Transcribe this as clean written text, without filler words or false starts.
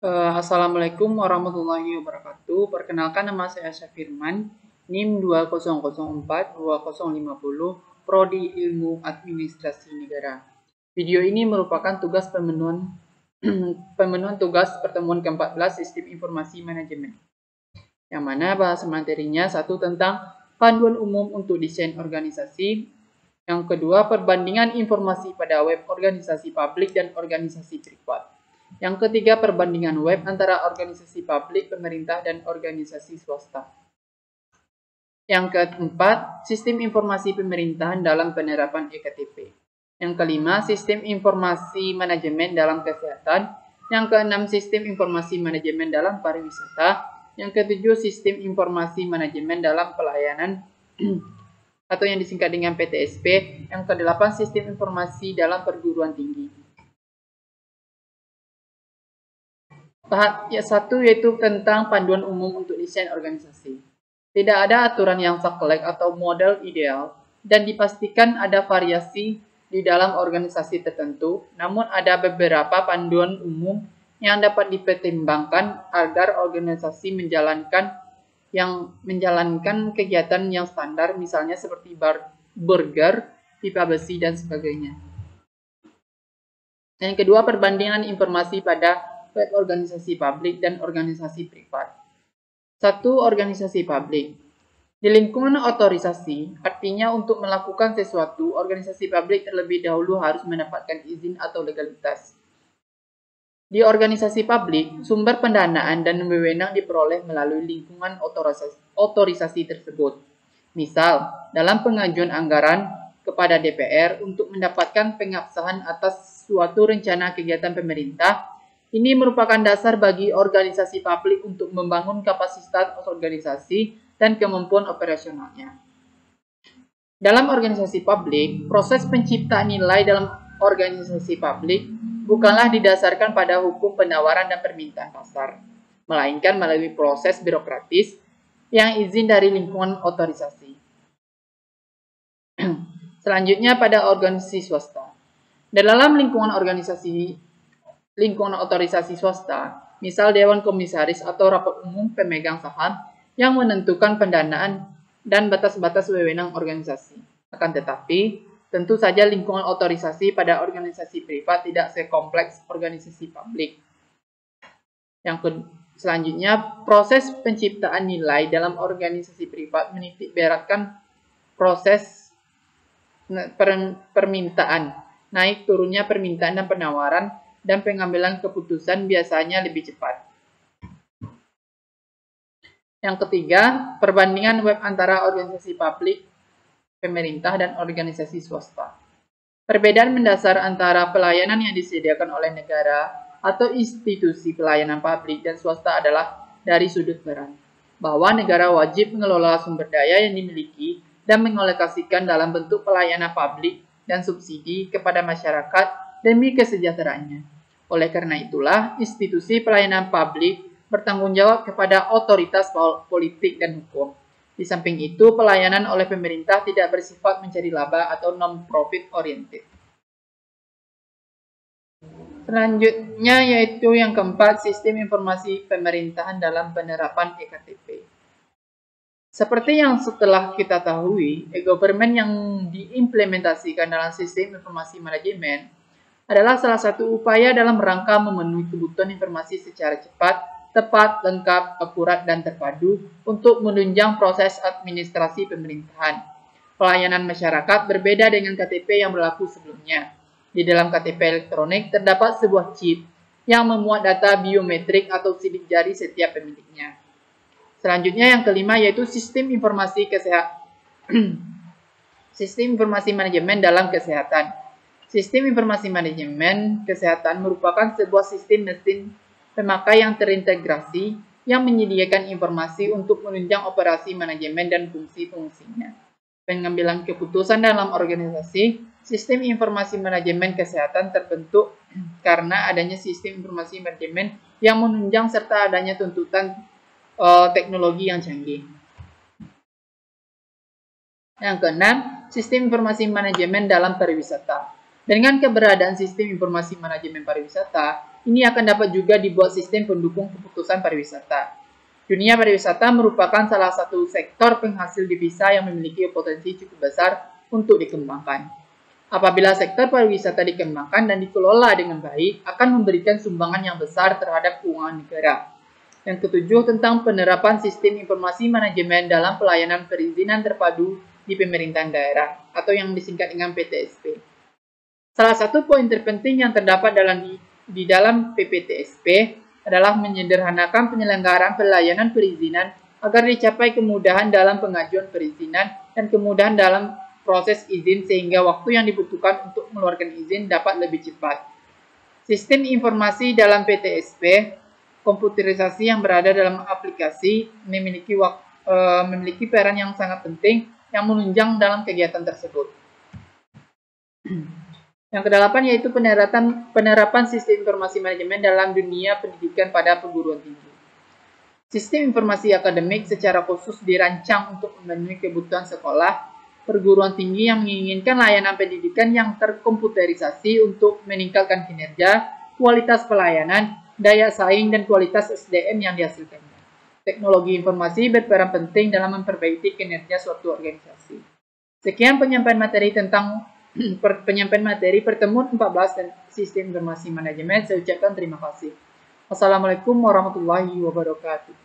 Assalamualaikum warahmatullahi wabarakatuh. Perkenalkan, nama saya Syafirman, NIM 2004-2050, Prodi Ilmu Administrasi Negara. Video ini merupakan tugas pemenuhan tugas pertemuan ke-14 Sistem Informasi Manajemen, yang mana bahasa materinya satu tentang panduan umum untuk desain organisasi, yang kedua perbandingan informasi pada web organisasi publik dan organisasi privat. Yang ketiga, perbandingan web antara organisasi publik, pemerintah, dan organisasi swasta. Yang keempat, sistem informasi pemerintahan dalam penerapan EKTP. Yang kelima, sistem informasi manajemen dalam kesehatan. Yang keenam, sistem informasi manajemen dalam pariwisata. Yang ketujuh, sistem informasi manajemen dalam pelayanan atau yang disingkat dengan PTSP. Yang kedelapan, sistem informasi dalam perguruan tinggi. Tahap satu yaitu tentang panduan umum untuk desain organisasi. Tidak ada aturan yang saklek atau model ideal, dan dipastikan ada variasi di dalam organisasi tertentu, namun ada beberapa panduan umum yang dapat dipertimbangkan agar organisasi menjalankan kegiatan yang standar, misalnya seperti burger, pipa besi, dan sebagainya. Yang kedua, perbandingan informasi pada web organisasi publik dan organisasi privat. Satu, organisasi publik. Di lingkungan otorisasi, artinya untuk melakukan sesuatu, organisasi publik terlebih dahulu harus mendapatkan izin atau legalitas. Di organisasi publik, sumber pendanaan dan wewenang diperoleh melalui lingkungan otorisasi tersebut. Misal, dalam pengajuan anggaran kepada DPR untuk mendapatkan pengabsahan atas suatu rencana kegiatan pemerintah, ini merupakan dasar bagi organisasi publik untuk membangun kapasitas organisasi dan kemampuan operasionalnya. Dalam organisasi publik, proses penciptaan nilai dalam organisasi publik bukanlah didasarkan pada hukum penawaran dan permintaan pasar, melainkan melalui proses birokratis yang izin dari lingkungan otorisasi. Selanjutnya pada organisasi swasta. Dalam lingkungan otorisasi swasta, misal Dewan Komisaris atau Rapat Umum Pemegang Saham yang menentukan pendanaan dan batas-batas wewenang organisasi. Akan tetapi, tentu saja lingkungan otorisasi pada organisasi privat tidak sekompleks organisasi publik. Selanjutnya, proses penciptaan nilai dalam organisasi privat menitik beratkan proses permintaan, naik turunnya permintaan dan penawaran, dan pengambilan keputusan biasanya lebih cepat. Yang ketiga, perbandingan web antara organisasi publik, pemerintah, dan organisasi swasta. Perbedaan mendasar antara pelayanan yang disediakan oleh negara atau institusi pelayanan publik dan swasta adalah dari sudut peran, bahwa negara wajib mengelola sumber daya yang dimiliki dan mengalokasikan dalam bentuk pelayanan publik dan subsidi kepada masyarakat demi kesejahteraannya. Oleh karena itulah, institusi pelayanan publik bertanggung jawab kepada otoritas politik dan hukum. Di samping itu, pelayanan oleh pemerintah tidak bersifat mencari laba atau non-profit oriented. Selanjutnya yaitu yang keempat, sistem informasi pemerintahan dalam penerapan EKTP. Seperti yang setelah kita tahu, e-government yang diimplementasikan dalam sistem informasi manajemen adalah salah satu upaya dalam rangka memenuhi kebutuhan informasi secara cepat, tepat, lengkap, akurat, dan terpadu untuk menunjang proses administrasi pemerintahan. Pelayanan masyarakat berbeda dengan KTP yang berlaku sebelumnya. Di dalam KTP elektronik terdapat sebuah chip yang memuat data biometrik atau sidik jari setiap pemiliknya. Selanjutnya yang kelima yaitu sistem informasi sistem informasi manajemen dalam kesehatan. Sistem informasi manajemen kesehatan merupakan sebuah sistem mesin pemakai yang terintegrasi yang menyediakan informasi untuk menunjang operasi manajemen dan fungsi-fungsinya. Pengambilan keputusan dalam organisasi, sistem informasi manajemen kesehatan terbentuk karena adanya sistem informasi manajemen yang menunjang serta adanya tuntutan teknologi yang canggih. Yang keenam, sistem informasi manajemen dalam pariwisata. Dengan keberadaan sistem informasi manajemen pariwisata, Ini akan dapat juga dibuat sistem pendukung keputusan pariwisata. Dunia pariwisata merupakan salah satu sektor penghasil devisa yang memiliki potensi cukup besar untuk dikembangkan. Apabila sektor pariwisata dikembangkan dan dikelola dengan baik, akan memberikan sumbangan yang besar terhadap keuangan negara. Yang ketujuh, tentang penerapan sistem informasi manajemen dalam pelayanan perizinan terpadu di pemerintahan daerah, atau yang disingkat dengan PTSP. Salah satu poin terpenting yang terdapat di dalam PPTSP adalah menyederhanakan penyelenggaraan pelayanan perizinan agar dicapai kemudahan dalam pengajuan perizinan dan kemudahan dalam proses izin sehingga waktu yang dibutuhkan untuk mengeluarkan izin dapat lebih cepat. Sistem informasi dalam PTSP, komputerisasi yang berada dalam aplikasi memiliki peran yang sangat penting yang menunjang dalam kegiatan tersebut. Yang kedelapan yaitu penerapan sistem informasi manajemen dalam dunia pendidikan pada perguruan tinggi. Sistem informasi akademik secara khusus dirancang untuk memenuhi kebutuhan sekolah perguruan tinggi yang menginginkan layanan pendidikan yang terkomputerisasi untuk meningkatkan kinerja, kualitas pelayanan, daya saing, dan kualitas SDM yang dihasilkannya. Teknologi informasi berperan penting dalam memperbaiki kinerja suatu organisasi. Sekian penyampaian materi pertemuan 14 dan sistem informasi manajemen. Saya ucapkan terima kasih. Wassalamualaikum warahmatullahi wabarakatuh.